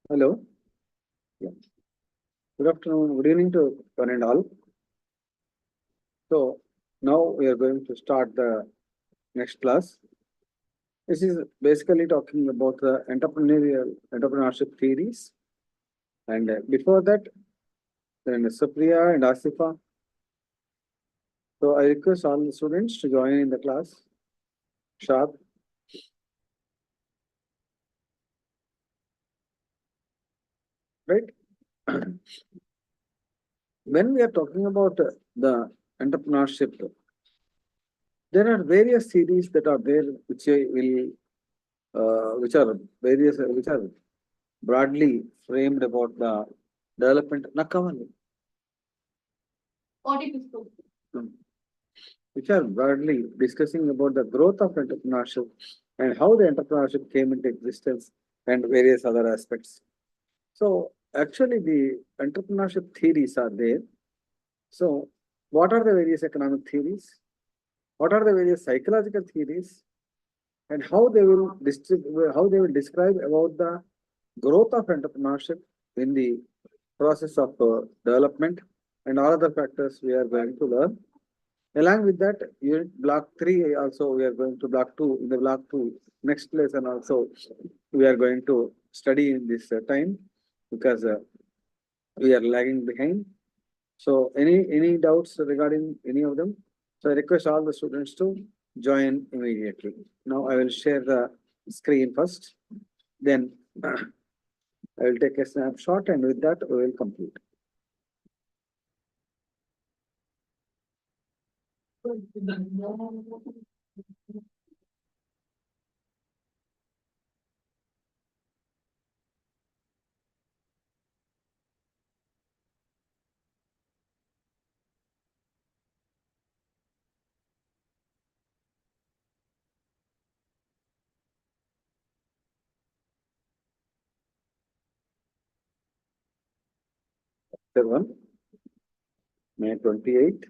Hello. Yeah. Good afternoon. Good evening to one and all. So now we are going to start the next class. This is basically talking about the entrepreneurship theories. And before that, then Supriya and Asifa. So I request all the students to join in the class. Sharp, right? When we are talking about the entrepreneurship, there are various series that are there which I will which are broadly framed about the development Nakavali, which are broadly discussing about the growth of entrepreneurship and how the entrepreneurship came into existence and various other aspects. So actually the entrepreneurship theories are there. So what are the various economic theories? What are the various psychological theories? And how they will describe about the growth of entrepreneurship in the process of development and all other factors we are going to learn. Along with that, unit block 3 also we are going to block 2. In the block 2, next lesson also we are going to study in this time because we are lagging behind. So any doubts regarding any of them? So I request all the students to join immediately. Now I will share the screen first. Then I will take a snapshot and with that we will complete. Chapter 1, May 28,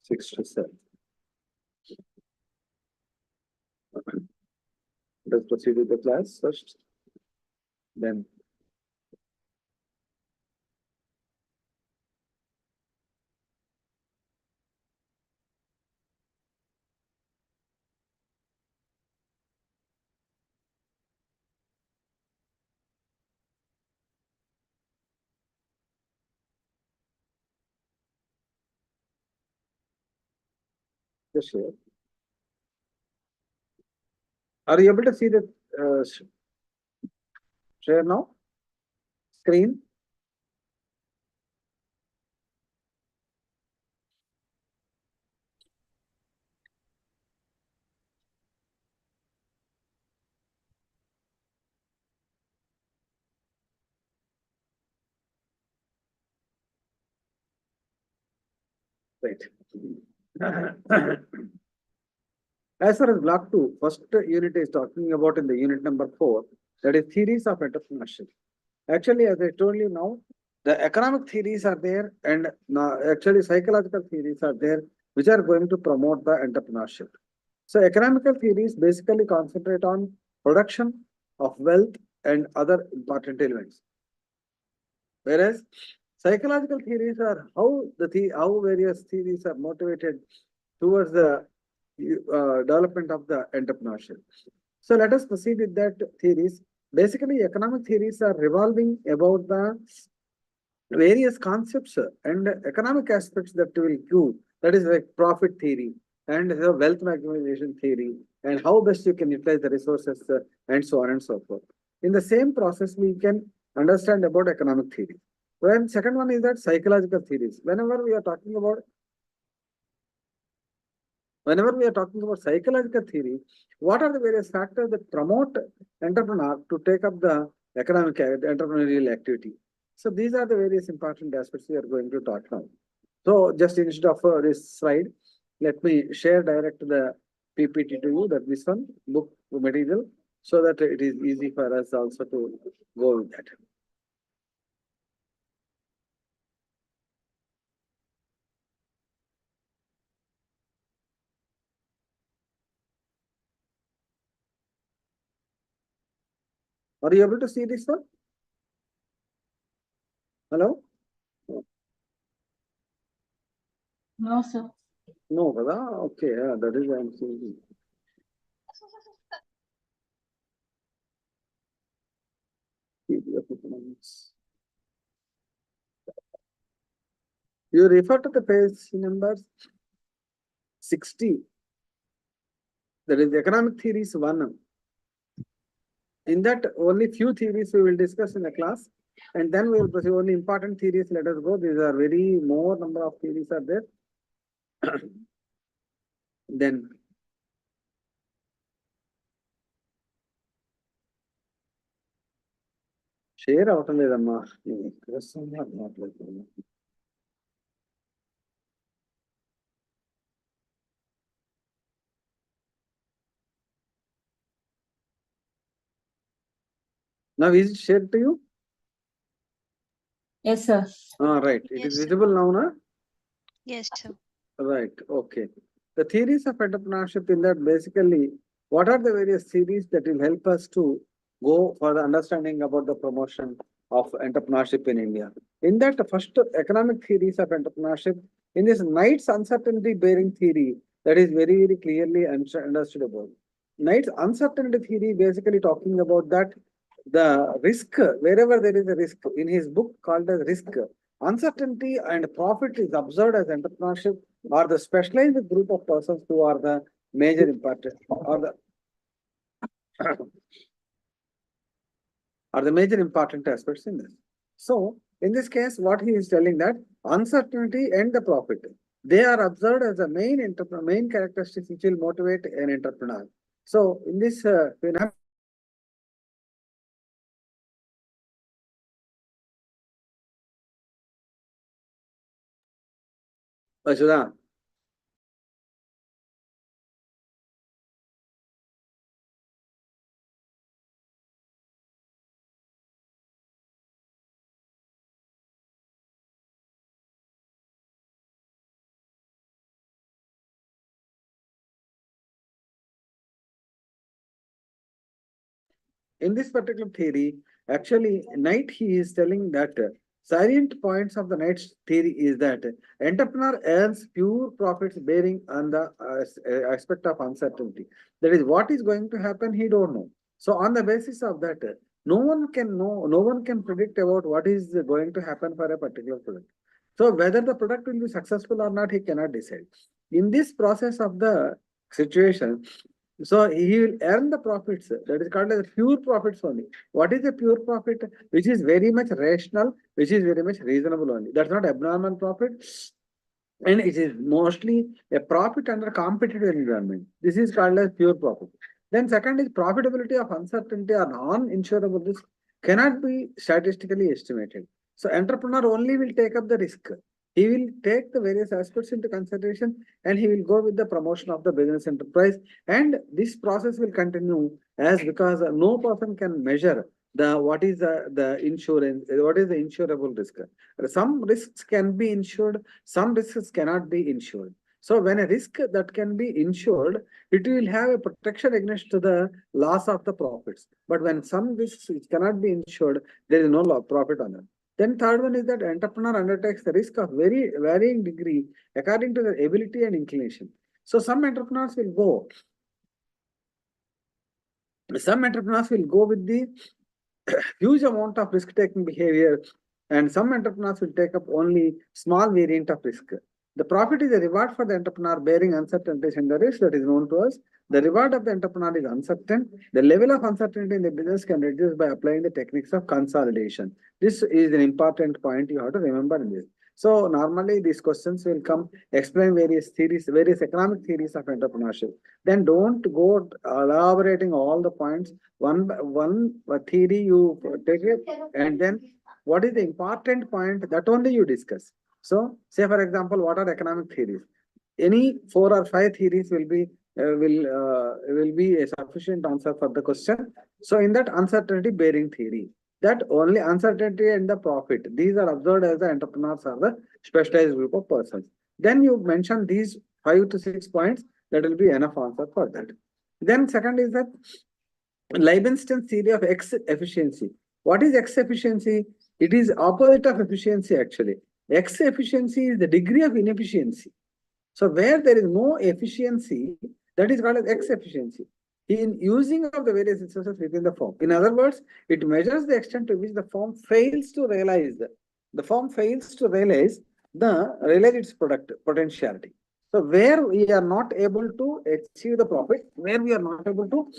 6 to 7. Let's proceed with the class first. Then just share. Are you able to see the share now? Screen? Right. As far as block 2, first unit is talking about in the unit number 4, that is theories of entrepreneurship. Actually, as I told you now, the economic theories are there and actually psychological theories are there which are going to promote the entrepreneurship. So economical theories basically concentrate on production of wealth and other important elements. Whereas psychological theories are how various theories are motivated towards the development of the entrepreneurship. So let us proceed with that theories. Basically, economic theories are revolving about the various concepts and economic aspects that will give. That is like profit theory and the wealth maximization theory and how best you can utilize the resources and so on and so forth. In the same process, we can understand about economic theory. When second one is that psychological theories. Whenever we are talking about psychological theory, what are the various factors that promote entrepreneur to take up the economic entrepreneurial activity? So these are the various important aspects we are going to talk now. So just instead of this slide, let me share direct the PPT to you, that this one book material, so that it is easy for us also to go with that. Are you able to see this one? Hello? No, sir. No, kada? Okay, yeah, that is I'm seeing. PDF economics. You refer to the page number 60. That is economic theories 1. In that, only few theories we will discuss in the class, and then we will proceed. Only important theories, let us go. These are very more number of theories are there. Then share అవటం లేదమ్మా. Now is it shared to you? Yes, sir. Right. It is Yes, sir. visible now, na? Yes, sir. Right. Okay. The theories of entrepreneurship in that basically, what are the various theories that will help us to go for the understanding about the promotion of entrepreneurship in India? In that, first economic theories of entrepreneurship, in this Knight's uncertainty bearing theory, that is very, very clearly understood about. Knight's uncertainty theory basically talking about that the risk, wherever there is a risk, in his book called as Risk, uncertainty and profit is observed as entrepreneurship or the specialized group of persons who are the major important or the are the major important aspects in this. So in this case, what he is telling that uncertainty and the profit, they are observed as the main characteristics which will motivate an entrepreneur. So in this Ashudha. In this particular theory, actually, Knight he is telling that salient points of the Knight's theory is that entrepreneur earns pure profits bearing on the aspect of uncertainty. That is, what is going to happen, he don't know. So on the basis of that, no one can know, no one can predict about what is going to happen for a particular product. So whether the product will be successful or not, he cannot decide. In this process of the situation, so he will earn the profits. That is called as pure profits only. What is a pure profit? Which is very much rational, which is very much reasonable only. That's not abnormal profit. And it is mostly a profit under competitive environment. This is called as pure profit. Then second is profitability of uncertainty or non-insurable risk cannot be statistically estimated. So entrepreneur only will take up the risk. He will take the various aspects into consideration and he will go with the promotion of the business enterprise. And this process will continue as because no person can measure what is the insurance, what is the insurable risk. Some risks can be insured, some risks cannot be insured. So when a risk that can be insured, it will have a protection against the loss of the profits. But when some risks which cannot be insured, there is no profit on them. Then third one is that entrepreneur undertakes the risk of very varying degree according to their ability and inclination. So some entrepreneurs will go with the huge amount of risk-taking behavior, and some entrepreneurs will take up only small variant of risk. The profit is a reward for the entrepreneur bearing uncertainties and the risk that is known to us. The reward of the entrepreneur is uncertain. The level of uncertainty in the business can reduce by applying the techniques of consolidation. This is an important point you have to remember in this. So normally these questions will come, explain various theories, various economic theories of entrepreneurship. Then don't go elaborating all the points. One theory you take it, and then what is the important point that only you discuss. So say for example, what are economic theories? Any 4 or 5 theories will be a sufficient answer for the question. So in that uncertainty bearing theory, that only uncertainty and the profit, these are observed as the entrepreneurs are the specialized group of persons. Then you mention these 5 to 6 points, that will be enough answer for that. Then second is that Leibenstein's theory of X efficiency. What is X efficiency? It is opposite of efficiency actually. X efficiency is the degree of inefficiency. So where there is no efficiency, that is called as X efficiency in using of the various resources within the firm. In other words, it measures the extent to which the firm fails to realize realize its product potentiality. So where we are not able to achieve the profit, where we are not able to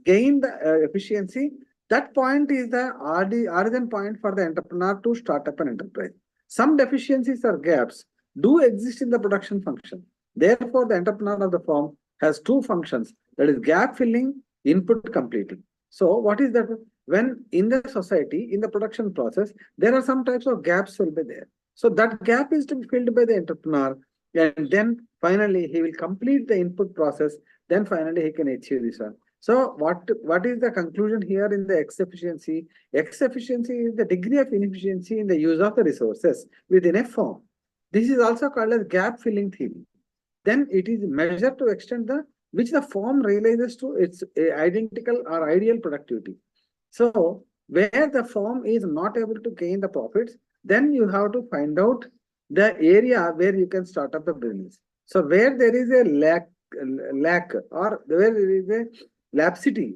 gain the efficiency, that point is the origin point for the entrepreneur to start up an enterprise. Some deficiencies or gaps do exist in the production function. Therefore, the entrepreneur of the firm has two functions, that is gap filling, input completing. So what is that? When in the society, in the production process, there are some types of gaps will be there. So that gap is to be filled by the entrepreneur, and then finally he will complete the input process. Then finally he can achieve this one. So what is the conclusion here in the X efficiency? X efficiency is the degree of inefficiency in the use of the resources within a firm. This is also called as gap filling theory. Then it is measured to extent which the firm realizes to its identical or ideal productivity. So where the firm is not able to gain the profits, then you have to find out the area where you can start up the business. So where there is a lack or where there is a lapsity,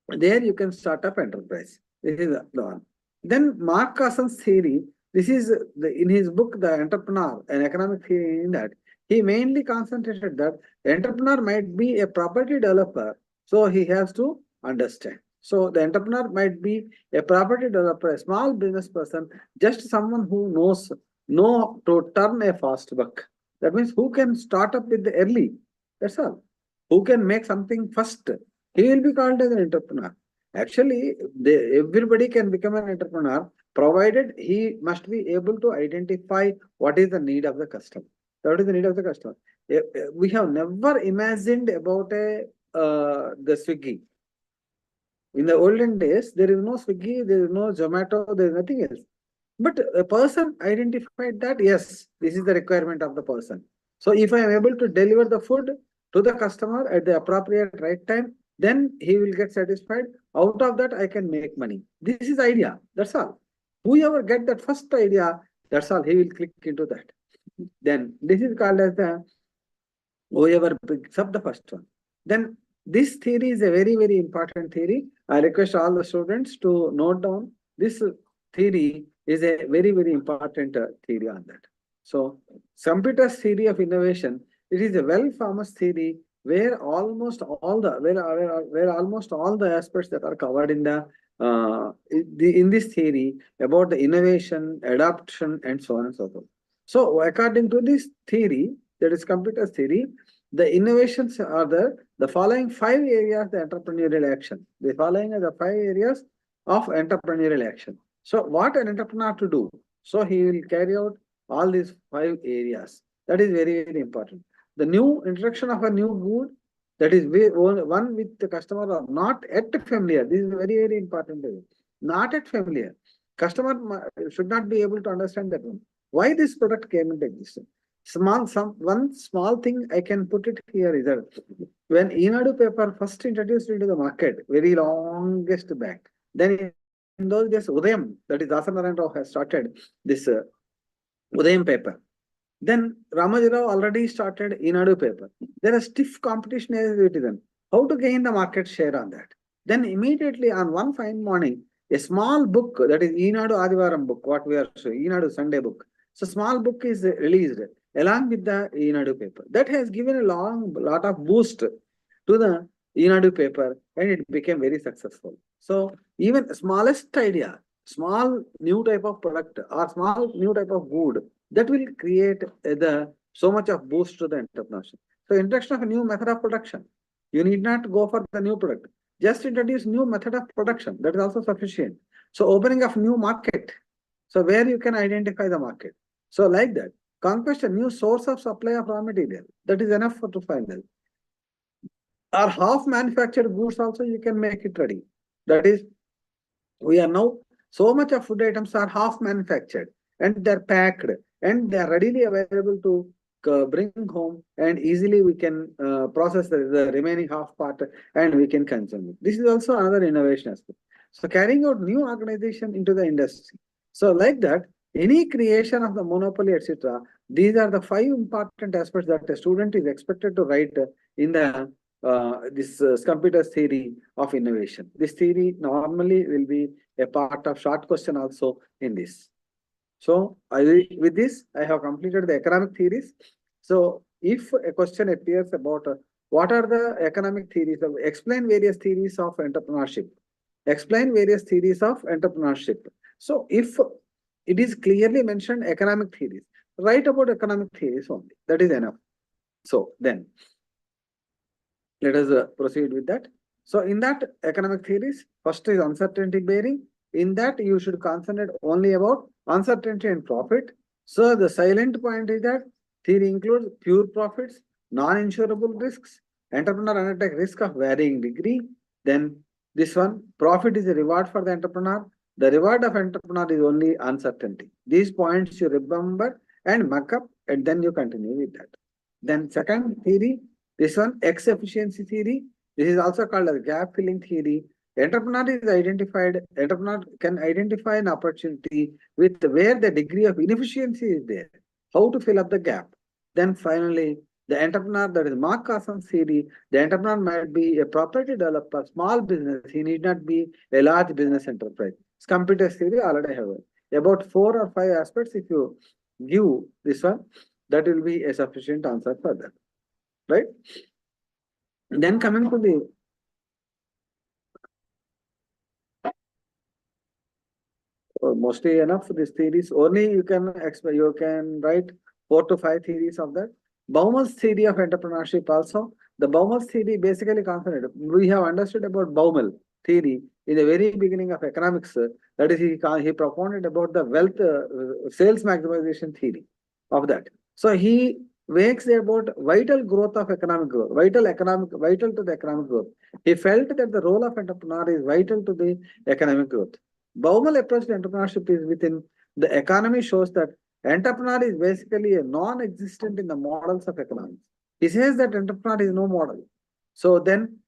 there you can start up enterprise. This is the one. Then Mark Carson's theory, this is in his book, The Entrepreneur, an economic theory, in that he mainly concentrated that the entrepreneur might be a property developer, so he has to understand. So the entrepreneur might be a property developer, a small business person, just someone who know to turn a fast buck. That means who can start up with the early. That's all. Who can make something first. He will be called as an entrepreneur. Actually, everybody can become an entrepreneur, provided he must be able to identify what is the need of the customer. What is the need of the customer? We have never imagined about the Swiggy. In the olden days, there is no Swiggy, there is no Zomato, there is nothing else. But a person identified that, yes, this is the requirement of the person. So if I am able to deliver the food to the customer at the appropriate right time, then he will get satisfied. Out of that, I can make money. This is idea. That's all. Whoever get that first idea, that's all. He will click into that. Then this is called as the whoever picks up the first one. Then this theory is a very, very important theory. I request all the students to note down this theory is a very, very important theory on that. So, computer's theory of innovation, it is a well-famous theory where almost all the aspects that are covered in in this theory about the innovation, adoption, and so on and so forth. So, according to this theory, that is computer theory, the innovations are the following 5 areas of the entrepreneurial action. The following are the 5 areas of entrepreneurial action. So what an entrepreneur to do? So he will carry out all these 5 areas. That is very, very important. The new introduction of a new good, that is one with the customer are not yet familiar. This is very, very important. Not yet familiar. Customer should not be able to understand that one. Why this product came into existence? One small thing I can put it here is that when Enadu paper first introduced into the market, very longest back, then in those days, Udayam, that is Dasanarayan Rao, has started this Udayam paper. Then Ramaji Rao already started Enadu paper. There is stiff competition as it is. How to gain the market share on that? Then immediately on one fine morning, a small book, that is Enadu Adivaram book, what we are showing, Enadu Sunday book. So small book is released along with the Enadu paper. That has given a lot of boost to the Enadu paper, and it became very successful. So even smallest idea, small new type of product or small new type of good, that will create so much of boost to the entrepreneurship. So introduction of a new method of production. You need not go for the new product. Just introduce new method of production. That is also sufficient. So opening of new market. So where you can identify the market. So like that. Conquest a new source of supply of raw material. That is enough to find it. Or half manufactured goods also you can make it ready. That is, we are now, so much of food items are half manufactured and they're packed and they're readily available to bring home, and easily we can process the remaining half part and we can consume it. This is also another innovation aspect. So carrying out new organization into the industry. So like that, any creation of the monopoly, etc. These are the 5 important aspects that a student is expected to write in the this computer theory of innovation. This theory normally will be a part of short question also in this. So with this, I have completed the economic theories. So if a question appears about what are the economic theories of explain various theories of entrepreneurship, explain various theories of entrepreneurship. So if it is clearly mentioned economic theories, write about economic theories only. That is enough. So then let us proceed with that. So in that economic theories, first is uncertainty bearing. In that you should concentrate only about uncertainty and profit. So the silent point is that theory includes pure profits, non-insurable risks, entrepreneur undertake risk of varying degree. Then this one, profit is a reward for the entrepreneur. The reward of entrepreneur is only uncertainty. These points you remember and mark up, and then you continue with that. Then second theory, this one, X efficiency theory. This is also called as gap filling theory. Entrepreneur can identify an opportunity with where the degree of inefficiency is there, how to fill up the gap. Then finally, the entrepreneur, that is Mark Carson's theory, the entrepreneur might be a property developer, small business, he need not be a large business enterprise. It's computer theory already have it. About 4 or 5 aspects, if you give this one, that will be a sufficient answer for that, right? Then coming to the mostly enough these theories only you can write 4 to 5 theories of that. Bauman's theory of entrepreneurship also. The Bauman's theory basically concentrated. We have understood about Baumel theory in the very beginning of economics. That is, he propounded about the wealth sales maximization theory of that. So he makes about vital growth of economic growth, vital to the economic growth. He felt that the role of entrepreneur is vital to the economic growth. Baumel approach to entrepreneurship is within the economy shows that entrepreneur is basically a non-existent in the models of economics. He says that entrepreneur is no model. So then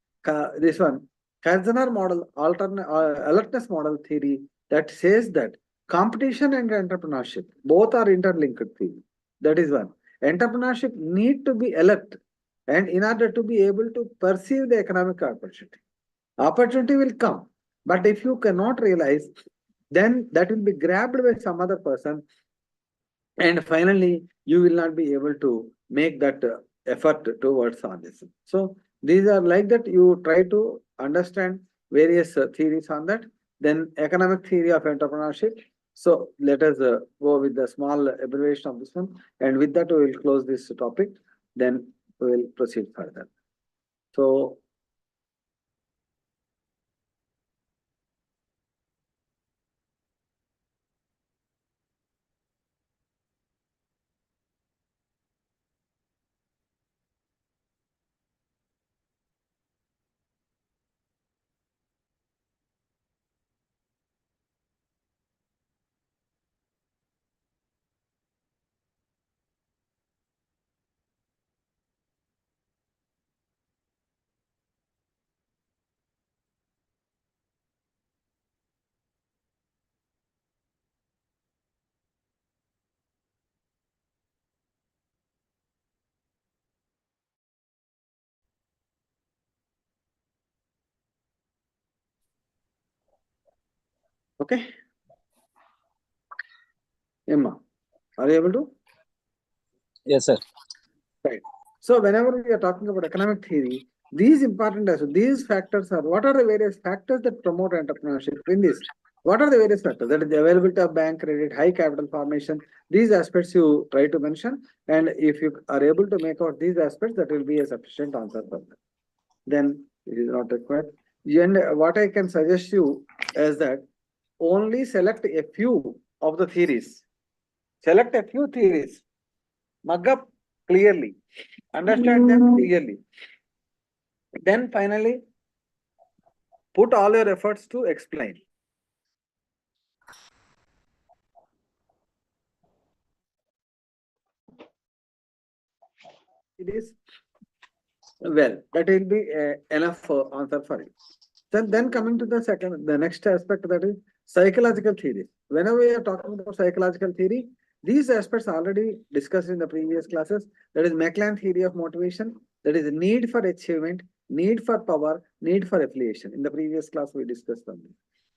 this one, Kaizener model, alertness model theory that says that competition and entrepreneurship both are interlinked theory. That is one. Entrepreneurship need to be alert, and in order to be able to perceive the economic opportunity. Opportunity will come, but if you cannot realize, then that will be grabbed by some other person, and finally you will not be able to make that effort towards on this. So these are like that. You try to understand various theories on that. Then economic theory of entrepreneurship. So let us go with the small abbreviation of this one, and with that we will close this topic. Then we will proceed further. So okay, Emma, are you able to? Yes, sir. Right. So whenever we are talking about economic theory, these important these factors are what are the various factors that promote entrepreneurship in this? What are the various factors? That is the availability of bank credit, high capital formation. These aspects you try to mention, and if you are able to make out these aspects, that will be a sufficient answer for that. Then it is not required. And what I can suggest you is that only select a few of the theories. Select a few theories. Mug up clearly. Understand them clearly. Then finally, put all your efforts to explain. theories well. That will be enough answer for you. Then coming to the next aspect, that is psychological theory. Whenever we are talking about psychological theory, these aspects already discussed in the previous classes. That is McLean theory of motivation. That is need for achievement, need for power, need for affiliation. In the previous class, we discussed them.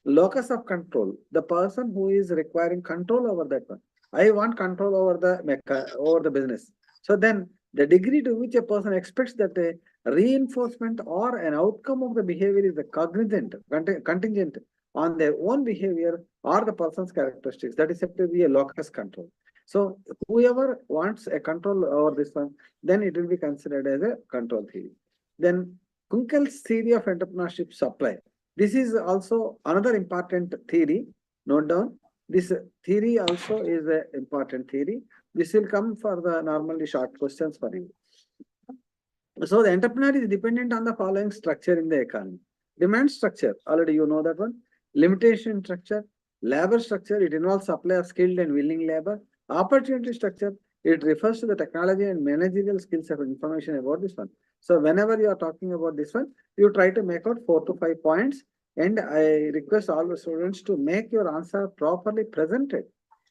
Locus of control. The person who is requiring control over that one. I want control over the business. So then the degree to which a person expects that a reinforcement or an outcome of the behavior is a contingent on their own behavior or the person's characteristics. That is said to be a locus control. So whoever wants a control over this one, then it will be considered as a control theory. Then Kunkel's theory of entrepreneurship supply. This is also another important theory. Note down. This theory also is an important theory. This will come for the normally short questions for you. So the entrepreneur is dependent on the following structure in the economy. Demand structure, already you know that one. Limitation structure, labor structure, it involves supply of skilled and willing labor. Opportunity structure, it refers to the technology and managerial skills of information about this one. So whenever you are talking about this one, you try to make out 4 to 5 points, and I request all the students to make your answer properly presented.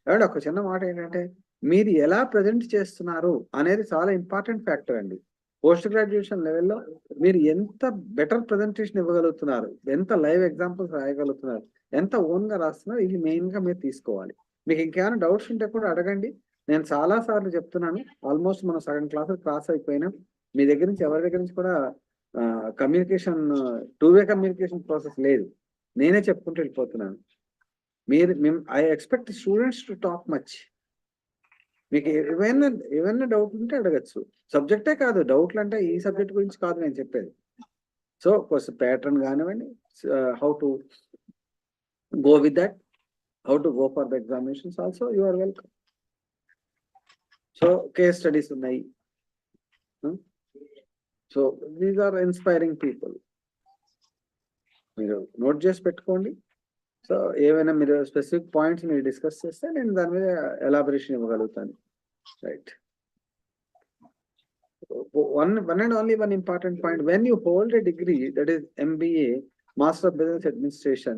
And ఒక చిన్న మాట ఏంటంటే మీరు ఎలా present చేస్తున్నారు అనేది చాలా important factor అండి. పోస్ట్ గ్రాడ్యుయేషన్ లెవెల్లో మీరు ఎంత బెటర్ ప్రజెంటేషన్ ఇవ్వగలుగుతున్నారు, ఎంత లైవ్ ఎగ్జాంపుల్స్ రాయగలుగుతున్నారు, ఎంత ఓన్ గా రాస్తున్నారు, ఇది మెయిన్ గా మీరు తీసుకోవాలి. మీకు ఇంకేమైనా డౌట్స్ ఉంటే కూడా అడగండి. నేను చాలా సార్లు చెప్తున్నాను, ఆల్మోస్ట్ మనం సగం క్లాసులు క్లాస్ అయిపోయినాం. మీ దగ్గర నుంచి ఎవరి దగ్గర నుంచి కూడా కమ్యూనికేషన్ 2-way కమ్యూనికేషన్ ప్రాసెస్ లేదు. నేనే చెప్పుకుంటూ వెళ్ళిపోతున్నాను. I expect students to talk much. మీకు ఏమైనా డౌట్ ఉంటే అడగచ్చు. సబ్జెక్టే కాదు, డౌట్లు అంటే ఈ సబ్జెక్ట్ గురించి కాదు నేను చెప్పేది. సో కొంచెం ప్యాటర్న్ కానివ్వండి, how to go with that, how to go for the examinations also you are welcome. So case studies ఉన్నాయి. So these are inspiring people. మీరు నోట్ చేసి పెట్టుకోండి. సో ఏమైనా మీరు స్పెసిఫిక్ పాయింట్స్ మీరు డిస్కస్ చేస్తే నేను దాని మీద ఎలాబరేషన్ ఇవ్వగలుగుతాను. Right. One and only one important point. When you hold a degree, that is MBA, Master of Business Administration,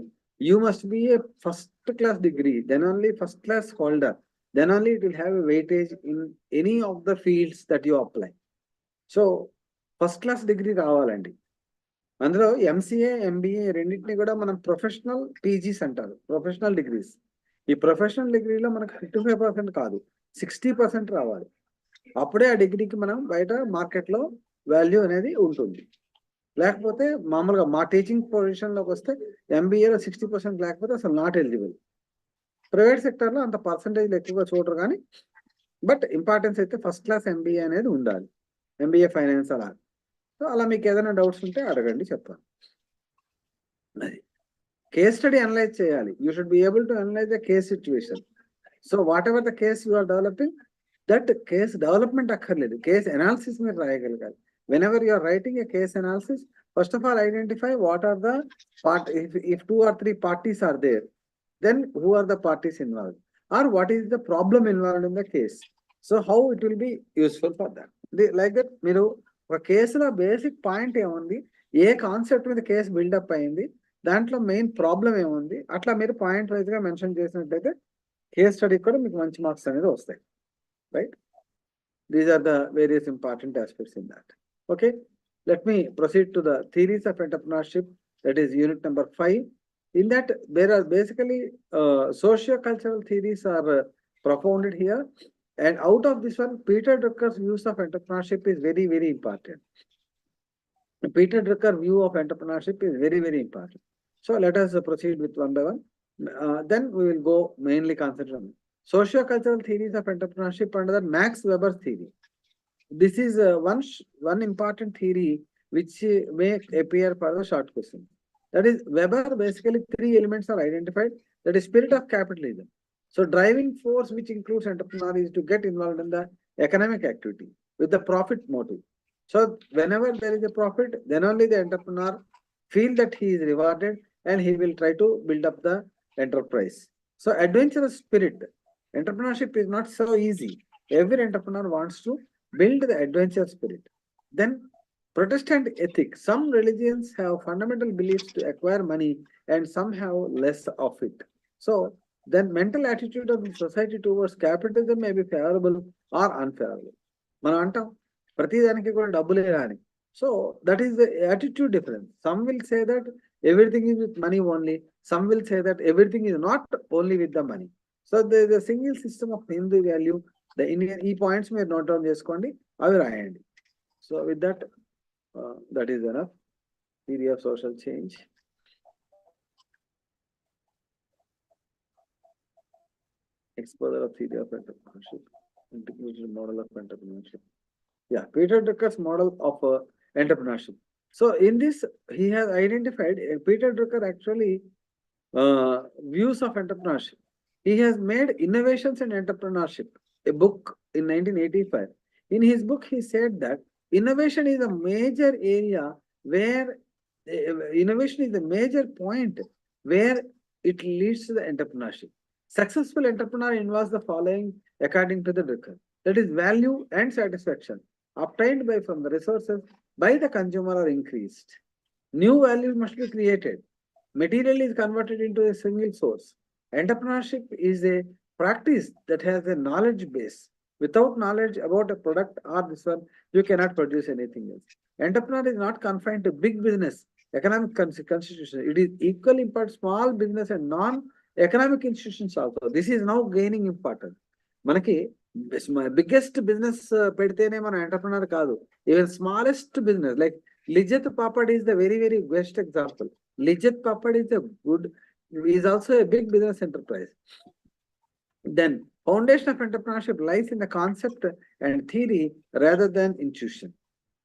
you must be a first class degree, then only first class holder. Then only it will have a weightage in any of the fields that you apply. So first class degree రావాలండి. అందులో MCA, MBA రెండింటిని కూడా మనం professional PGs అంటారు, professional degrees. ఈ professional డిగ్రీలో మనకు 55% కాదు, 60% రావాలి. అప్పుడే ఆ డిగ్రీకి మనం బయట మార్కెట్లో వాల్యూ అనేది ఉంటుంది. లేకపోతే మామూలుగా మా టీచింగ్ పొజిషన్లోకి వస్తే ఎంబీఏలో 60% లేకపోతే అసలు నాట్ ఎలిజిబుల్. ప్రైవేట్ సెక్టర్లో అంత పర్సంటేజ్లు ఎక్కువగా చూడరు, కానీ బట్ ఇంపార్టెన్స్ అయితే ఫస్ట్ క్లాస్ ఎంబీఏ అనేది ఉండాలి. ఎంబీఏ ఫైనాన్స్ అలా. సో అలా మీకు ఏదైనా డౌట్స్ ఉంటే అడగండి, చెప్తాను. అది కేస్ స్టడీ అనలైజ్ చేయాలి. You should be able to analyse the case situation. So whatever the case you are developing, that case development అక్కర్లేదు, కేస్ అనాలిసిస్ మీరు రాయగలగాలి. whenever you are writing a case analysis, first of all identify what are the if 2 or 3 parties are there, then who are the parties involved, or what is the problem involved in the case. So how it will be useful for that. Like that, మీరు ఒక కేసులో basic point ఏముంది, ఏ concept మీద case buildup అయింది, దాంట్లో main problem ఏముంది, అట్లా మీరు పాయింట్ వైజ్ గా మెన్షన్ చేసినట్లయితే కేస్ స్టడీ కూడా మీకు మంచి మార్క్స్ అనేది వస్తాయి. Right. These are the various important aspects in that. Okay, let me proceed to the theories of entrepreneurship, that is unit number 5. In that, there are basically socio-cultural theories are propounded here, and out of this one, Peter Drucker's views of entrepreneurship is very, very important. Peter Drucker view of entrepreneurship is very, very important. So let us proceed with one by one. Then we will go mainly concentrate on socio-cultural theories of entrepreneurship under Max Weber's theory. This is one important theory which may appear for the short question. That is, Weber basically 3 elements are identified. That is spirit of capitalism. So driving force which includes entrepreneur is to get involved in the economic activity with the profit motive. So whenever there is a profit, then only the entrepreneur feel that he is rewarded and he will try to build up the enterprise. So adventurous spirit. Entrepreneurship is not so easy. Every entrepreneur wants to build the adventure spirit. Then Protestant ethic. Some religions have fundamental beliefs to acquire money and some have less of it. So then mental attitude of the society towards capitalism may be favorable or unfavorable. మనం అంటాం ప్రతిదానికి కూడా డబ్బులే రాని. So that is the attitude difference. Some will say that everything is with money only. Some will say that everything is not only with the money. So there is a single system of Hindu value. The Indian points మీరు note down చేసుకోండి, అవి రాయండి. So with that, that is enough. Theory of social change. Exposure of theory of entrepreneurship. Integrated model of entrepreneurship. Yeah, Peter Drucker's model of entrepreneurship. So in this, he has identified Peter Drucker actually views of entrepreneurship. He has made Innovations in Entrepreneurship, a book in 1985. In his book, he said that innovation is a major area where innovation is a major point where it leads to the entrepreneurship. Successful entrepreneur involves the following according to the Drucker. That is value and satisfaction obtained from the resources by the consumer are increased. New values must be created. Material is converted into a single source. Entrepreneurship is a practice that has a knowledge base. Without knowledge about a product or this one, you cannot produce anything else. Entrepreneur is not confined to big business, economic constitution. It is equally important small business and non-economic institutions also. This is now gaining importance. మనకి biggest business పెడితేనే మన entrepreneur కాదు, even smallest business like Lijjat Papad is the very very best example. Lijjat Papad is is also a big business enterprise. Then foundation of entrepreneurship lies in the concept and theory rather than intuition.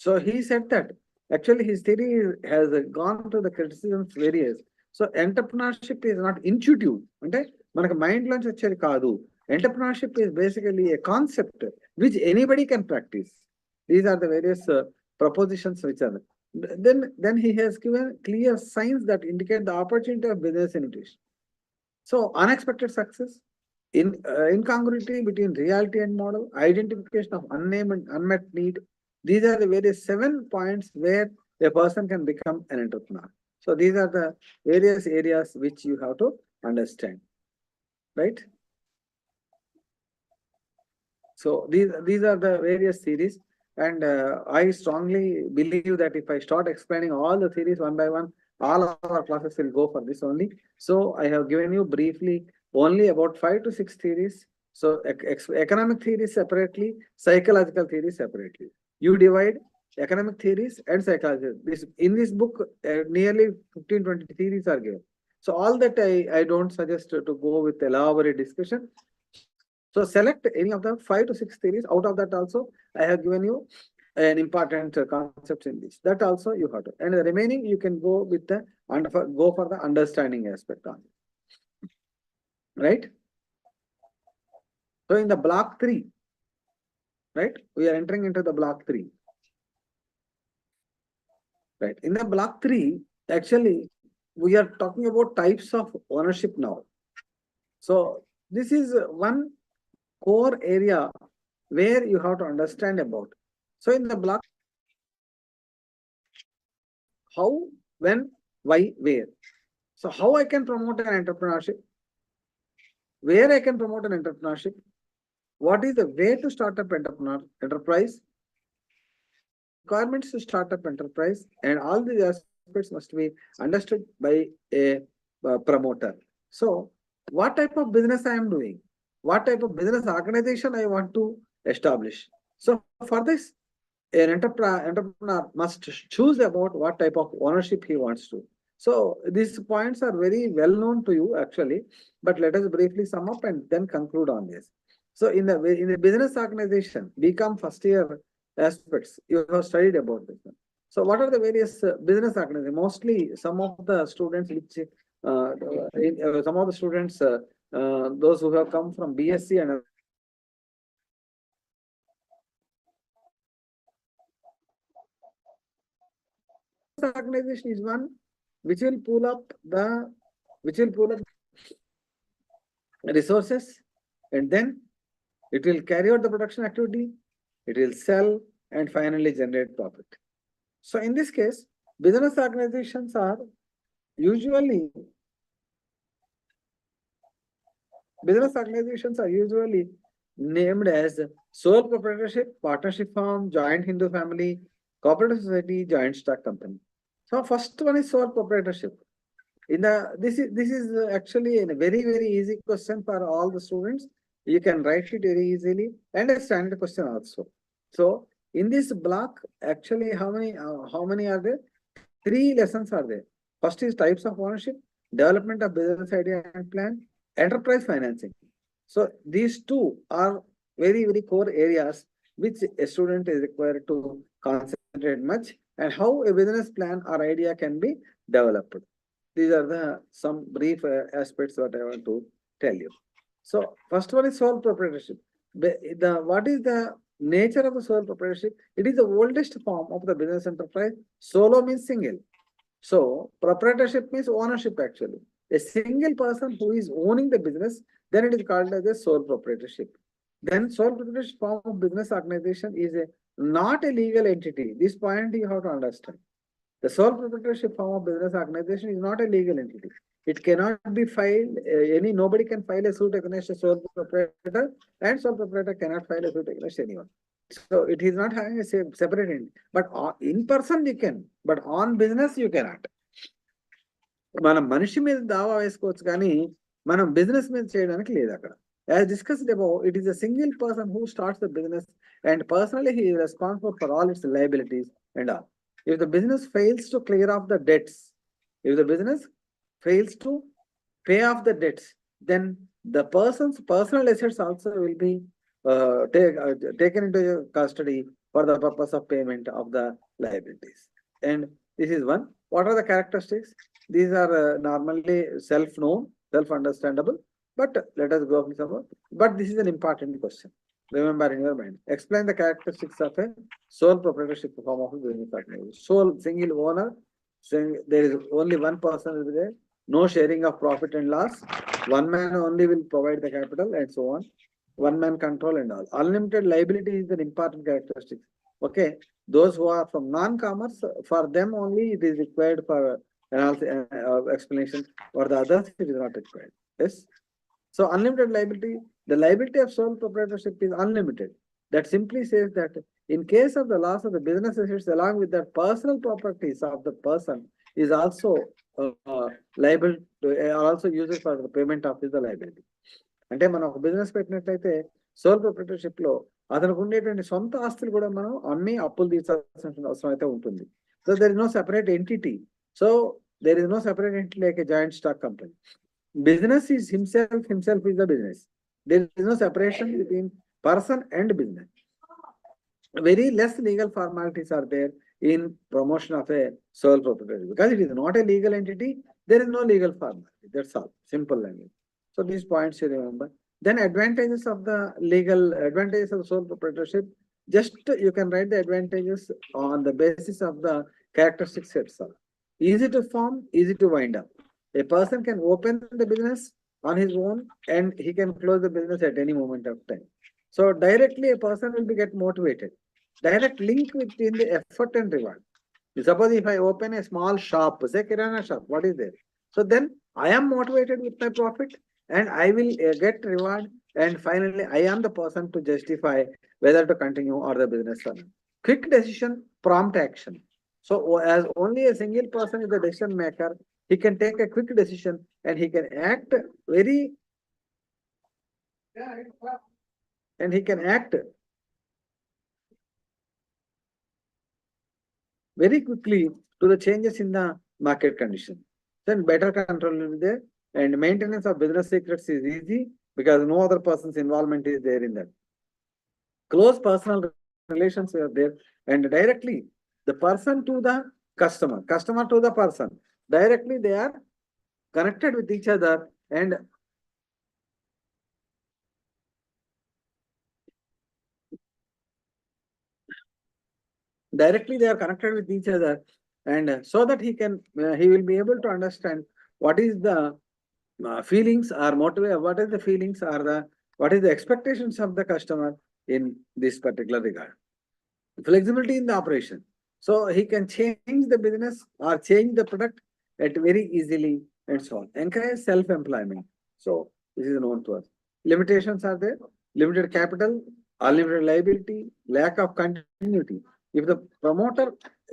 So he said that actually his theory has gone to the criticisms various. So entrepreneurship is not intuitive. అంటే మనకు mind లోంచి వచ్చేది కాదు. Entrepreneurship is basically a concept which anybody can practice. These are the various propositions which are. Then he has given clear signs that indicate the opportunity of business innovation. So unexpected success, incongruity between reality and model, identification of unnamed and unmet need. These are the various 7 points where a person can become an entrepreneur. So these are the various areas which you have to understand, right? So these are the various theories. And I strongly believe that if I start explaining all the theories one by one, all of our classes will go for this only. So I have given you briefly only about 5 to 6 theories. So economic theories separately, psychological theories separately. You divide economic theories and psychology. In this book, nearly 15-20 theories are given. So all that I don't suggest to go with elaborate discussion. So select any of the 5 to 6 theories. Out of that also, I have given you an important concept in this. That also you have to. And the remaining you can go with the go for the understanding aspect on it. Right? So in the block 3, right? We are entering into the block 3. Right. In the block 3, actually, we are talking about types of ownership now. So this is one core area where you have to understand about. So in the block, how, when, why, where. So how I can promote an entrepreneurship, where I can promote an entrepreneurship, what is the way to start up enterprise, requirements to start up enterprise, and all these aspects must be understood by a promoter. So what type of business I am doing? What type of business organization I want to establish? So for this, an entrepreneur must choose about what type of ownership he wants to. So these points are very well known to you actually, but let us briefly sum up and then conclude on this. So in the business organization, BCom first year aspects, you have studied about this one. So what are the various business organizations? Mostly some of the students which some of the students those who have come from BSc and organization is one which will pull up resources, and then it will carry out the production activity, it will sell, and finally generate profit. So in this case, business organizations are usually named as sole proprietorship, partnership firm, joint Hindu family, cooperative society, joint stock company. So first one is sole proprietorship. This is actually a very easy question for all the students. You can write it very easily and a standard question also. So in this block, actually, how many are there? 3 lessons are there. First is types of ownership, development of business idea and plan, enterprise financing. So these two are very core areas which a student is required to concentrate much, and how a business plan or idea can be developed. These are the some brief aspects that I want to tell you. So first one is sole proprietorship. What is the nature of the sole proprietorship? It is the oldest form of the business enterprise. Solo means single. So proprietorship means ownership actually. A single person who is owning the business, then it is called as a sole proprietorship. Then sole proprietorship form of business organization is not a legal entity. This point you have to understand. The sole proprietorship form of business organization is not a legal entity. It cannot be filed, nobody can file a suit against a sole proprietor, and sole proprietor cannot file a suit against anyone. So it is not having a separate entity. But in person you can, but on business you cannot. మనం మనిషి మీద దావా వేసుకోవచ్చు కానీ మనం business మీద చేయడానికి లేదు అక్కడ. As discussed above, it is a single person who starts the business and personally he is responsible for all its liabilities and all. If the business fails to clear off the debts, if the business fails to pay off the debts, then the person's personal assets also will be taken into custody for the purpose of payment of the liabilities. And this is one. What are the characteristics? These are normally self-known, self-understandable, but let us go with some more. But this is an important question. Remember in your mind. Explain the characteristics of a sole proprietorship form of a business organization. Sole, single owner, there is only one person will be there, no sharing of profit and loss, one man only will provide the capital and so on, one man control and all. Unlimited liability is an important characteristic. Okay, those who are from non-commerce, for them only it is required for explanation, for the others it is not required. Yes. So unlimited liability, the liability of sole proprietorship is unlimited. That simply says that in case of the loss of the business assets along with the personal properties of the person is also liable to, are also used for the payment of the liability. అంటే మనం ఒక business పెట్టినట్లయితే soul proprietorship లో అతనికి ఉండేటువంటి సొంత ఆస్తులు కూడా మనం అమ్మి అప్పులు తీర్చాల్సిన అవసరం అయితే ఉంటుంది. So there is no separate entity. So there is no separate entity like a joint stock company. Business is himself is the business. There is no separation between person and business. Very less legal formalities are there in promotion of a sole proprietorship. Because it is not a legal entity, there is no legal formality. That's all. Simple language. So these points you remember. Then advantages of the sole proprietorship. Just you can write the advantages on the basis of the characteristics itself. Easy to form, easy to wind up. A person can open the business on his own and he can close the business at any moment of time. So directly a person will be get motivated. Direct link between the effort and reward. Suppose if I open a small shop, say kirana shop, what is there? So then I am motivated with my profit and I will get reward, and finally I am the person to justify whether to continue or the business or not. Quick decision, prompt action. So as only a single person is the decision maker, he can take a quick decision and he can act very quickly to the changes in the market condition. Then better control will be there, and maintenance of business secrets is easy because no other person's involvement is there in that. Close personal relations are there, and directly the person to the customer to the person, directly they are connected with each other, and so that he will be able to understand what is the feelings or motive, what is the feelings or what is the expectations of the customer. in this particular regard. Flexibility in the operation. So he can change the business or change the product at very easily and so on. Encourage self-employment. So this is known to us. Limitations are there. Limited capital, unlimited liability, lack of continuity. If the promoter,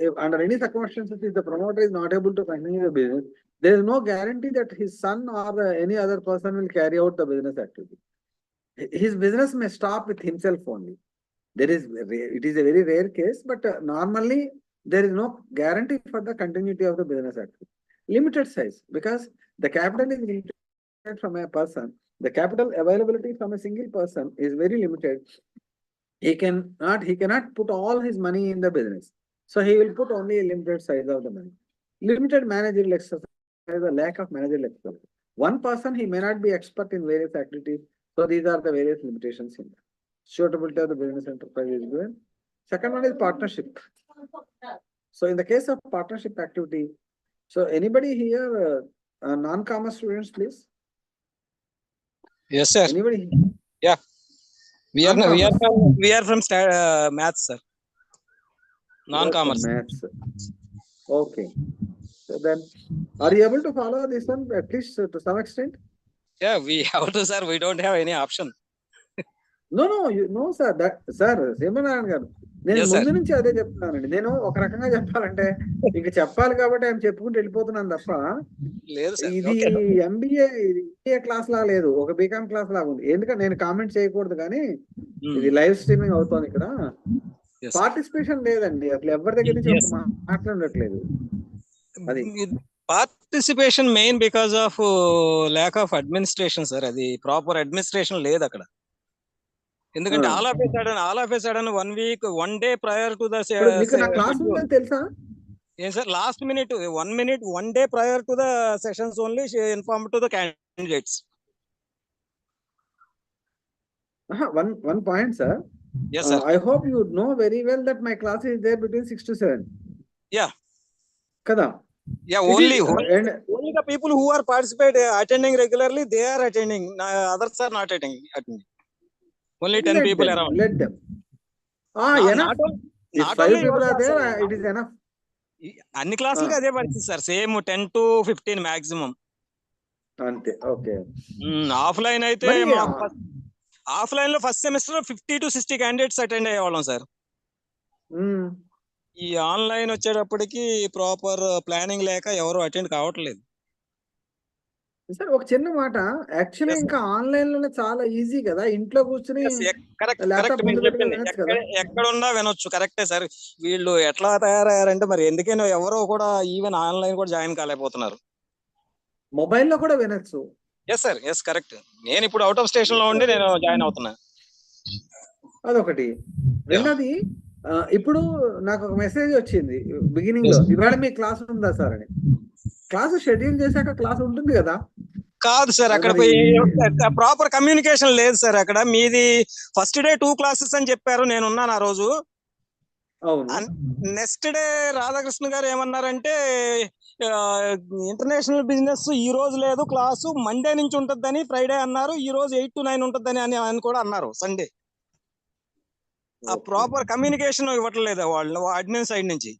if under any circumstances, if the promoter is not able to continue the business, there is no guarantee that his son or any other person will carry out the business activity. His business may stop with himself only. It is a very rare case, but normally there is no guarantee for the continuity of the business activity. Limited size, because the capital is limited from a person. The capital availability from a single person is very limited. He cannot put all his money in the business. So he will put only a limited size of the money. Limited managerial exercise, the lack of managerial expertise. One person, he may not be expert in various activities. So these are the various limitations in that. Suitability of the business enterprise is given. Second one is partnership. So in the case of partnership activity, so anybody here, non-commerce students, please? Yes, sir. Anybody? Yeah. We are from maths, sir. Non-commerce. Maths. Okay. So then, are you able to follow this one at least to some extent? Yeah, we have to, sir. We don't have any option. No, sir. Sir, Sem-Course garu. నేను Yes, sir. ముందు నుంచి అదే చెప్తున్నానండి. నేను ఒక రకంగా చెప్పాలంటే ఇంక చెప్పాలి కాబట్టి ఆయన చెప్పుకుంటూ వెళ్ళిపోతున్నాను తప్ప లేదు సార్. ఇది ఎంబీఏ క్లాస్ లా లేదు, ఒక బీకామ్ క్లాస్ లాగా ఉంది. ఎందుకంటే నేను కామెంట్ చేయకూడదు కానీ ఇది లైవ్ స్ట్రీమింగ్ అవుతోంది ఇక్కడ. పార్టిసిపేషన్ లేదండి అసలు, ఎవరి దగ్గర నుంచి ఒక మాట్లాడట్లేదు. అది participation main because of lack of administration sir. అది ప్రాపర్ అడ్మినిస్ట్రేషన్ లేదు అక్కడ. ఎందుకంటే all of A sudden 1 week 1 day prior to the నా క్లాస్ ఉందని తెలుసా? ఏం sir, last minute 1 day prior to the sessions only she informed to the candidates. One point, sir. Yes, sir. I hope you know very well that my class is there between 6 to 7. Yeah. Kada? Yeah, only the people who are attending regularly, they are attending. Others are not attending. Only 10 people around. Let them. Enough. If 5 people are there, it is enough. అన్ని క్లాసులకి అదే పరిస్థితి sir. Same 10 to 15 మాక్సిమం. అంతే. Okay. Offline అయితే offline లో first semester 50 to 60 candidates attend అయ్యేవాళ్ళం sir. ఈ ఆన్లైన్ వచ్చేటప్పటికి ప్రాపర్ ప్లానింగ్ లేక ఎవరు అటెండ్ కావట్లేదు. సార్ ఒక చిన్న మాట, యాక్చువల్లీ ఇంకా ఆన్లైన్ లోనే చాలా ఈజీ కదా, ఇంట్లో కూర్చుని ఎక్కడున్నా వినొచ్చు. కరెక్టే సార్. వీళ్ళు ఎట్లా తయారయ్యారంటే మరి ఎందుకైనా ఎవరో కూడా ఈవెన్ ఆన్లైన్ కూడా జాయిన్ కాలేకపోతున్నారు. మొబైల్లో కూడా వినొచ్చు. Yes sir, yes correct. నేను ఇప్పుడు అవుట్ ఆఫ్ స్టేషన్ లో ఉండి నేను జాయిన్ అవుతున్నా. అదొకటి. రెండోది, ఇప్పుడు నాకు ఒక మెసేజ్ వచ్చింది బిగినింగ్ లో, ఇవాళ మీ క్లాస్ ఉందా సార్ అని. క్లాస్ షెడ్యూల్ చేశాక క్లాస్ ఉంటుంది కదా? కాదు సార్, అక్కడ ప్రాపర్ కమ్యూనికేషన్ లేదు సార్. అక్కడ మీది ఫస్ట్ డే 2 classes అని చెప్పారు, నేను ఉన్నాను ఆ రోజు. నెక్స్ట్ డే రాధాకృష్ణ గారు ఏమన్నారంటే ఇంటర్నేషనల్ బిజినెస్ ఈ రోజు లేదు క్లాసు, మండే నుంచి ఉంటుందని ఫ్రైడే అన్నారు. ఈ రోజు 8 to 9 ఉంటుందని అని కూడా అన్నారు సండే. ఆ ప్రాపర్ కమ్యూనికేషన్ ఇవ్వట్లేదు వాళ్ళు అడ్మిన్ సైడ్ నుంచి.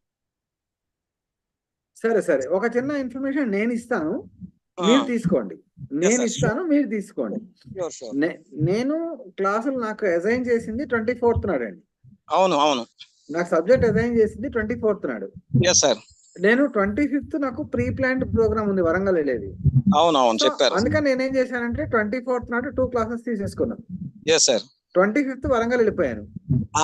సరే ఒక చిన్న ఇన్ఫర్మేషన్ నేను ఇస్తాను, మీరు తీసుకోండి. మీరు తీసుకోండి. నేను క్లాసులు నాకు అసైన్ చేసింది 24th నాడండి. అవును. నాకు సబ్జెక్ట్ అసైన్ చేసింది 24th నాడు. నేను 25th నాకు ప్రీ ప్లాన్డ్ ప్రోగ్రామ్ ఉంది వరంగల్ వెళ్ళేది. అవును చెప్పారు. అందుకని నేనేం చేశానంటే 24th నాడు 2 classes తీసేసుకున్నాను. 25th వరంగల్ వెళ్ళిపోయాను.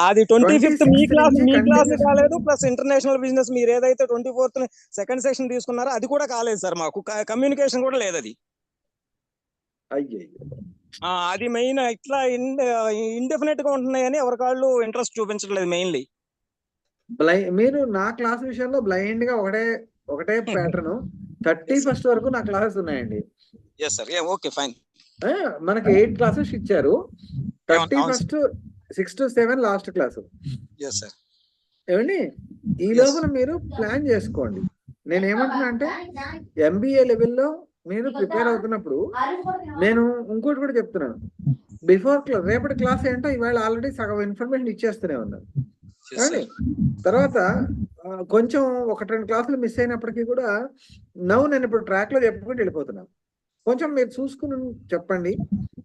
అది 25th మీ క్లాస్ కాలేదు, ప్లస్ ఇంటర్నేషనల్ బిజినెస్ మీరు ఏదైతే 24th సెకండ్ సెషన్ తీసుకున్నారో అది కూడా కాలేదు సార్. మాకు కమ్యూనికేషన్ కూడా లేదు. అది అది మెయిన్. ఇట్లా ఇండెఫినెట్ గా ఉంటున్నాయని ఎవరికాళ్ళు ఇంట్రెస్ట్ చూపించట్లేదు మెయిన్లీ. మీరు నా క్లాస్ విషయంలో బ్లైండ్ గా ఒకటే ప్యాటర్న్ 31st వరకు నా క్లాసెస్ ఉన్నాయండి. Okay fine. మనకి 8 classes ఇచ్చారు. 31st 6 to 7 last class. ఏమండి, ఈ లోపల మీరు ప్లాన్ చేసుకోండి. నేను ఏమంటున్నా అంటే MBA లెవెల్లో మీరు ప్రిపేర్ అవుతున్నప్పుడు నేను ఇంకోటి కూడా చెప్తున్నాను. బిఫోర్ రేపటి క్లాస్ ఏంటో ఇవాళ ఆల్రెడీ సగం ఇన్ఫర్మేషన్ ఇచ్చేస్తూనే ఉన్నాను. Yes, sir. కానీ తర్వాత కొంచెం 1-2 క్లాసులు మిస్ అయినప్పటికీ కూడా నేను ఇప్పుడు ట్రాక్ లో చెప్పుకుంటూ వెళ్ళిపోతున్నాను. కొంచెం మీరు చూసుకుని చెప్పండి.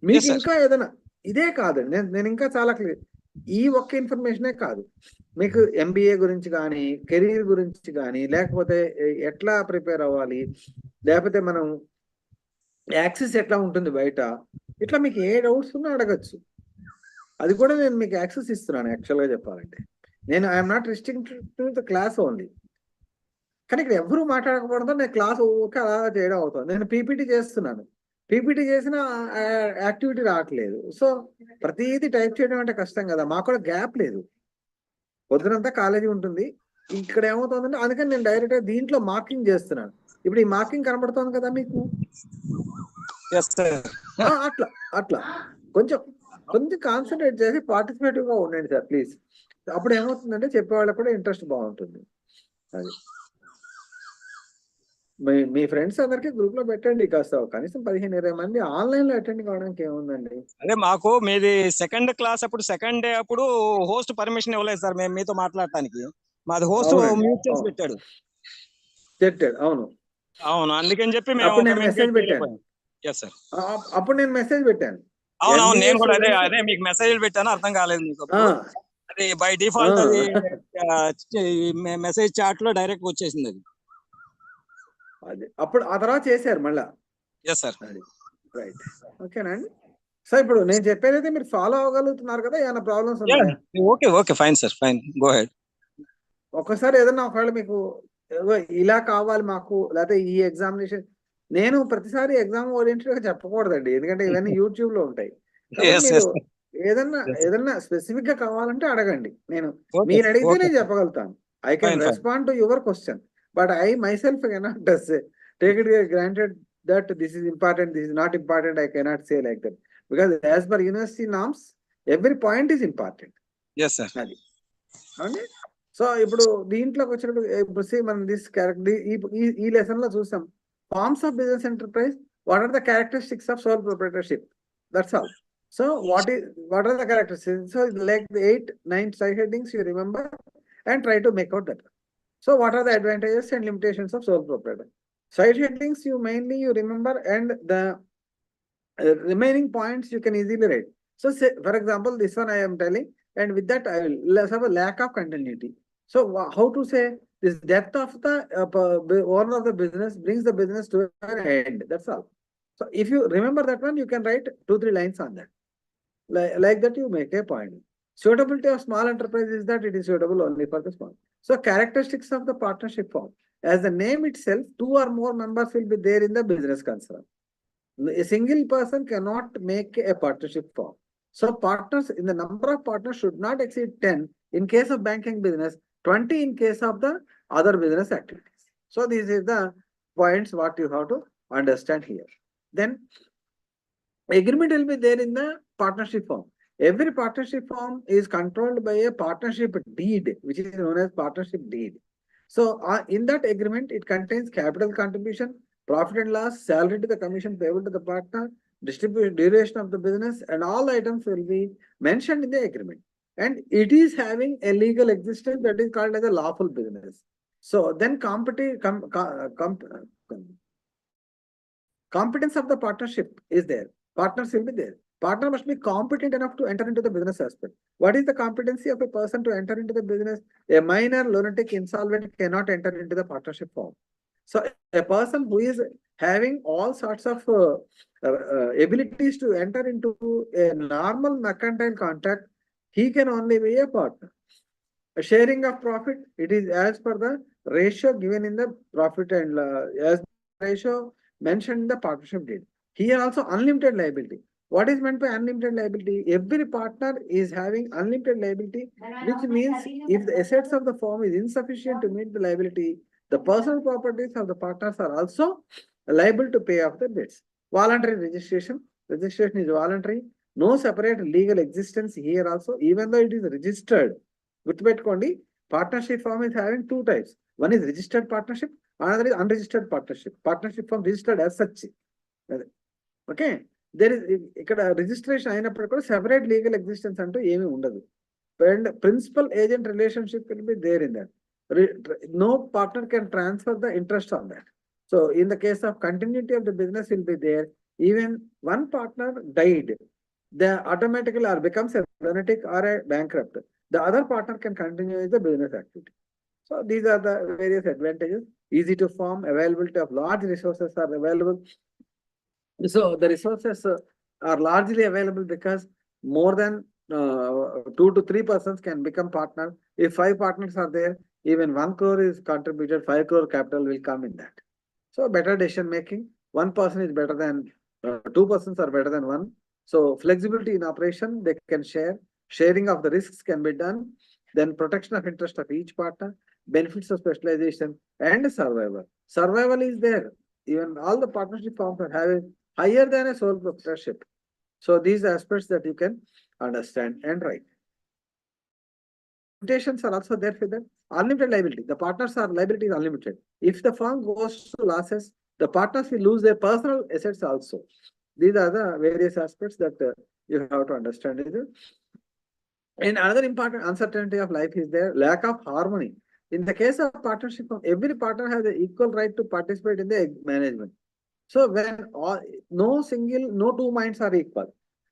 మీకు sir. ఇంకా ఏదైనా ఇదే కాదు, నేను ఇంకా చాలా క్లియర్. ఈ ఒక్క ఇన్ఫర్మేషనే కాదు, మీకు MBA గురించి కానీ, కెరీర్ గురించి కానీ, లేకపోతే ఎట్లా ప్రిపేర్ అవ్వాలి, లేకపోతే మనం యాక్సెస్ ఎట్లా ఉంటుంది బయట, ఇట్లా మీకు ఏ డౌట్స్ ఉన్నా అడగచ్చు. అది కూడా నేను మీకు యాక్సెస్ ఇస్తున్నాను. యాక్చువల్గా చెప్పాలంటే నేను I'm not restricted to the class only. కానీ ఇక్కడ ఎవరు మాట్లాడకపోవడంతో నేను క్లాస్ ఊరికే అలా చేయడం అవుతుంది. నేను PPT చేస్తున్నాను, PPT చేసిన యాక్టివిటీ రావట్లేదు. సో ప్రతిదీ టైప్ చేయడం అంటే కష్టం కదా, మాకు కూడా గ్యాప్ లేదు. పొద్దునంతా కాలేజీ ఉంటుంది, ఇక్కడ ఏమవుతుందంటే అందుకని నేను డైరెక్ట్గా దీంట్లో మార్కింగ్ చేస్తున్నాను. ఇప్పుడు ఈ మార్కింగ్ కనబడుతుంది కదా మీకు, Yes, sir. అట్లా అట్లా కొంచెం కాన్సన్ట్రేట్ చేసి పార్టిసిపేటివ్ గా ఉండండి సార్ ప్లీజ్. అప్పుడు ఏమవుతుందంటే చెప్పేవాళ్ళకి కూడా ఇంట్రెస్ట్ బాగుంటుంది. అది మీ ఫ్రెండ్స్ అందరికి గ్రూప్ లో పెట్టండి, కాస్త కనీసం 15-20 మంది ఆన్లైన్ లో అటెండ్ కావడానికి ఏముందండి. అదే మాకు మీది సెకండ్ క్లాస్ అప్పుడు సెకండ్ డే అప్పుడు హోస్ట్ పర్మిషన్ ఇవ్వలేదు సార్ మేము మీతో మాట్లాడటానికి. మాది హోస్ట్ అవునండి, మ్యూట్ చేసి అవును. పెట్టాడు. అవును, అవును, అందుకని చెప్పి మేము అప్పుడు నేను communicate మెసేజ్ పెట్టాను. చేయలేకపోయాం. Yes, sir. అప్పుడు నేను మెసేజ్ పెట్టాను. అవునవును, MBA నేను కూడా students- అదే మీకు మెసేజ్ పెట్టాను, అర్థం కాలేదు మీకు ఆ, అప్పుడు. అది బై డిఫాల్ట్ ఆ. అది మెసేజ్ చాట్ లో డైరెక్ట్ వచ్చేసింది అది. అది అప్పుడు ఆ తర్వాత చేశారు మళ్ళా. Yes sir. అది రైట్, ఓకేనా అండి. సో ఇప్పుడు నేను చెప్పేదైతే మీరు ఫాలో అవ్వగలుగుతున్నారు కదా, ఏమైనా ప్రాబ్లమ్స్ ఉన్నాయా? Okay okay fine sir, fine, go head. ఒక్కసారి ఏదన్నా ఒకవేళ మీకు ఏదో ఇలా కావాలి మాకు, లేకపోతే ఈ ఎగ్జామినేషన్, నేను ప్రతిసారి ఎగ్జామ్ ఓరియంటెడ్ గా చెప్పకూడదండి, ఎందుకంటే ఇవన్నీ యూట్యూబ్ లో ఉంటాయి. కాబట్టి Yes, మీరు yes. ఏదన్నా స్పెసిఫిక్ గా కావాలంటే అడగండి. నేను Okay, మీరు అడిగితే okay. నేను చెప్పగలుగుతాను. I can Fine, fine. Respond to your question, but I myself cannot take it granted that this is important, this is not important. I cannot say like that, because as per university norms every point is important. Yes, sir. అది అవునండి. So ఇప్పుడు దీంట్లోకి వచ్చినప్పుడు ఇప్పుడు మనం this character ఈ lesson లో చూసాం, forms of business enterprise, what are the characteristics of sole proprietorship, that's all. So what are the characteristics? So like the 8-9 side headings you remember and try to make out that. So what are the advantages and limitations of sole proprietor? Side headings you remember, and the remaining points you can easily write. So say, for example, this one I am telling, and with that I will have a lack of continuity. So how to say this depth of the owner of the business brings the business to an end. That's all. So if you remember that one, you can write 2-3 lines on that. Like that you make a point. Suitability of small enterprise is that it is suitable only for the small. So characteristics of the partnership form. As the name itself, 2 or more members will be there in the business concern. A single person cannot make a partnership form. So partners, in the number of partners should not exceed 10 in case of banking business, 20 in case of the other business activities. So these is the points what you have to understand here. Then agreement will be there in the partnership form. Every partnership form is controlled by a partnership deed, which is known as partnership deed. So in that agreement, it contains capital contribution, profit and loss, salary to the commission payable to the partner, distribution, duration of the business, and all items will be mentioned in the agreement. And it is having a legal existence that is called as a lawful business. So then competence of the partnership is there. Partners will be there. Partner must be competent enough to enter into the business aspect. What is the competency of a person to enter into the business? A minor lunatic insolvent cannot enter into the partnership form. So a person who is having all sorts of abilities to enter into a normal mercantile contract, he can only be a partner. A sharing of profit, it is as per the ratio given in the profit and as ratio mentioned in the partnership deed. Here also unlimited liability. What is meant by unlimited liability? Every partner is having unlimited liability, which means if the assets of the firm is insufficient to meet the liability, the personal properties of the partners are also liable to pay off the debts. Voluntary registration. Registration is voluntary. No separate legal existence here also, even though it is registered. Gurtupetukondi, partnership form is having 2 types. One is registered partnership, another is unregistered partnership. Partnership form registered as such. Okay. there is ఇక్కడ registration అయినప్పుడు కూడా separate legal existence అంటూ ఏమీ ఉండదు. And principal agent relationship will be there in that. No partner can transfer the interest on that. So in the case of continuity of the business will be there. Even one partner died, they automatically or becomes a lunatic or a bankrupt. The other partner can continue with the business activity. So these are the various advantages. Easy to form, availability of large resources are available. So the resources are largely available because more than 2 to 3 persons can become partner. If 5 partners are there, even 1 crore is contributed, 5 crore capital will come in that. So better decision making. 1 person is better than 2 persons are better than 1. So flexibility in operation, they can share. Sharing of the risks can be done. Then protection of interest of each partner, benefits of specialization, and survival. Survival is there. Even all the partnership forms are having higher than a sole proprietorship. So these aspects that you can understand and write. Limitations are also there for them. Unlimited liability. The partners are liability is unlimited. If the firm goes to losses, the partners will lose their personal assets also. These are the various aspects that you have to understand. And another important uncertainty of life is there, lack of harmony. In the case of partnership, every partner has the equal right to participate in the management. So when no 2 minds are equal.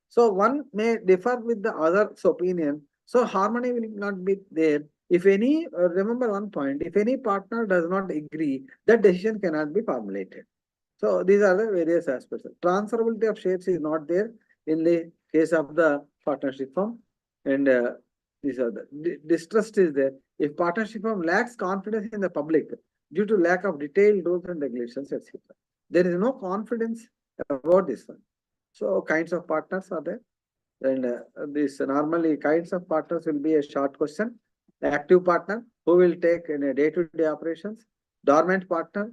So one may differ with the other's opinion. So harmony will not be there. If any, remember one point, if any partner does not agree, that decision cannot be formulated. So these are the various aspects. Transferability of shares is not there in the case of the partnership firm. And these are the distrust is there. If partnership firm lacks confidence in the public due to lack of detailed rules and regulations, etc. There is no confidence about this one. So kinds of partners are there. And this normally kinds of partners will be a short question. Active partner who will take in a day-to-day operations. Dormant partner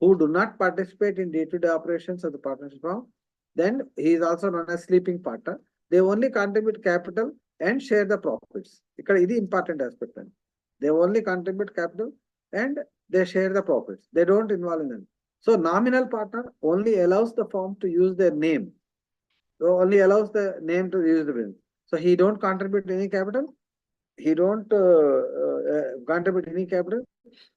who do not participate in day-to-day operations of the partnership firm. Then he is also known as sleeping partner. They only contribute capital and share the profits. Ikkada idi important aspect. They only contribute capital and they share the profits. They don't involve in them. So nominal partner only allows the firm to use their name. So only allows the name to use the business. So he don't contribute any capital. He don't contribute any capital,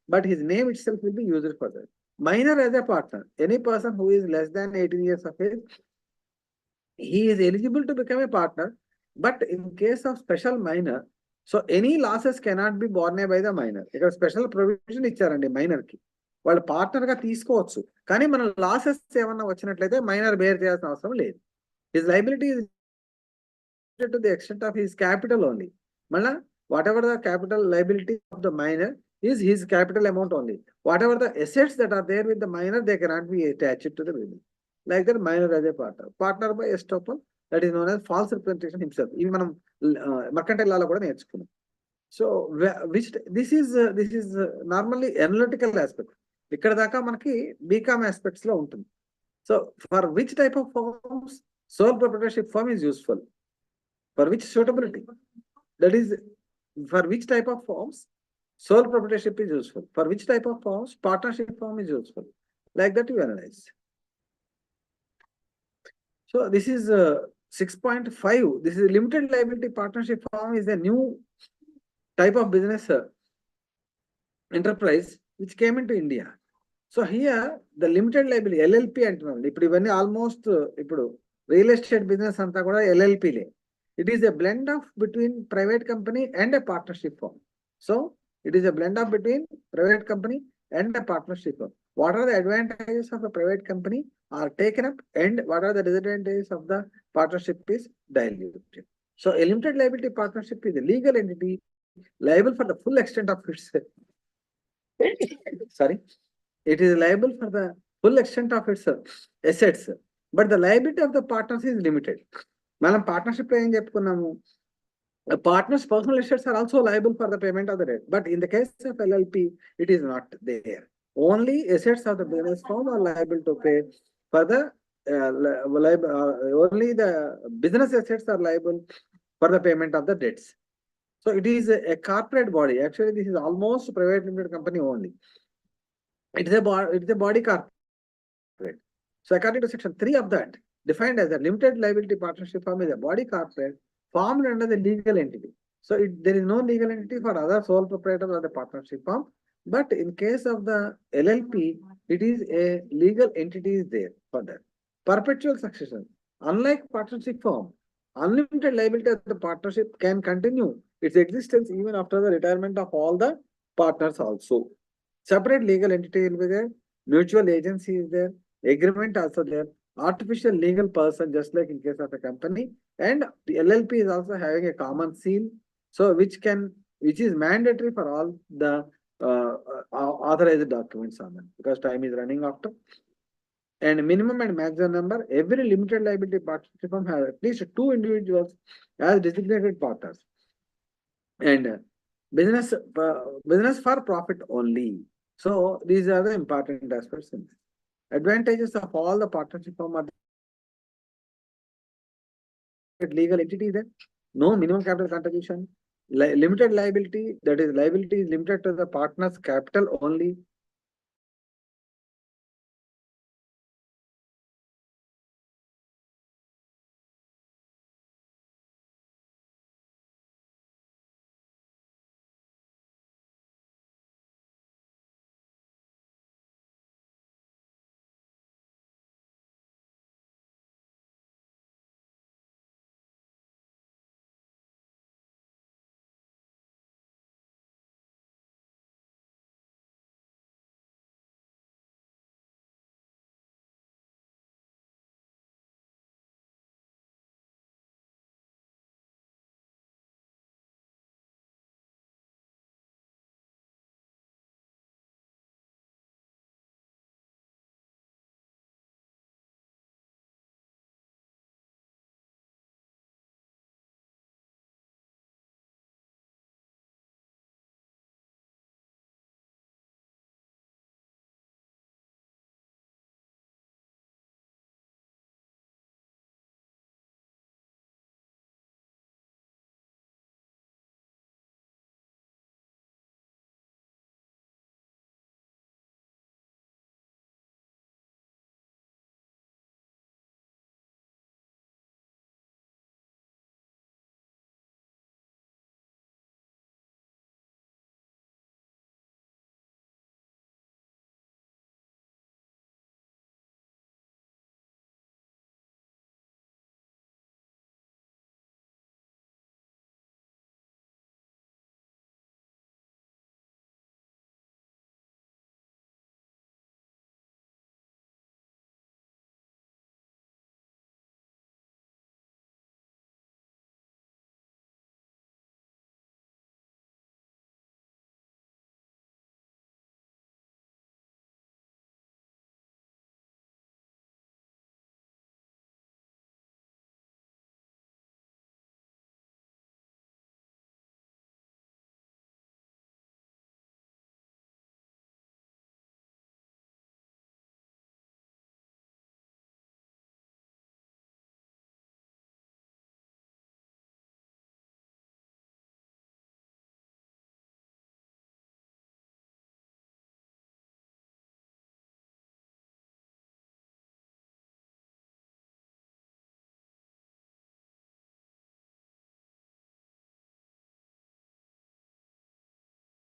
but his name itself will be used for that. Minor as a partner, any person who is less than 18 years of age, he is eligible to become a partner. But in case of special minor, so any losses cannot be borne by the minor. Because special provision ఇచ్చారండి minor కి. వాళ్ళు partner గా తీసుకోవచ్చు, కానీ మన losses ఏమన్నా వచ్చినట్లయితే minor bear చేయాల్సిన అవసరం లేదు. His liability is to the extent of his capital only. Mala, whatever the capital liability of the minor is his capital amount only. Whatever the assets that are there with the minor, they cannot be attached to the business. Like that, minor as a partner. Partner by estoppel, that is known as false representation himself. Even మనం mercantile law కూడా నేర్చుకున్నాం. So which this is normally analytical aspect. ఇక్కడ దాకా మనకి BCom aspects లో ఉంటుంది. So for which type of firms sole proprietorship firm is useful? For which suitability? That is, for which type of firms sole proprietorship is useful? For which type of firms partnership firm is useful? Like that you analyze. So this is 6.5. This is a limited liability partnership firm is a new type of business enterprise which came into India. So here the limited liability LLP అంటున్నాం. ఇప్పుడు ఇవన్నీ almost ఇప్పుడు real estate business అంతా కూడా LLPలే. It is a blend of between private company and a partnership firm. So it is a blend of between private company and a partnership firm. What are the advantages of a private company are taken up, and what are the disadvantages of the partnership is diluted. So a limited liability partnership is a legal entity liable for the full extent of its sorry, it is liable for the full extent of its assets, but the liability of the partners is limited. మనం partnership ఏం చెప్పుకున్నాము, partners personal assets are also liable for the payment of the debt, but in the case of LLP it is not there. Only assets of the business firm are liable to pay for the only the business assets are liable for the payment of the debts. So it is a corporate body. Actually this is almost private limited company only. It is a body corporate. So according to section 3 of that, defined as a limited liability partnership firm is a body corporate formed under the legal entity. So there is no legal entity for other sole proprietor or the partnership firm. But in case of the LLP, it is a legal entity is there for that. Perpetual succession. Unlike partnership firm, unlimited liability of the partnership can continue its existence even after the retirement of all the partners also. Separate legal entity will be there, mutual agency is there, agreement also there, artificial legal person just like in case of a company, and the LLP is also having a common seal, so which is mandatory for all the authorized documents on them, because time is running after. And minimum and maximum number, every limited liability partnership firm has at least 2 individuals as designated partners. And business for profit only. So these are the important aspects in this. Advantages of all the partnership firm are legal entity then, no minimum capital contribution, limited liability, that is liability is limited to the partner's capital only,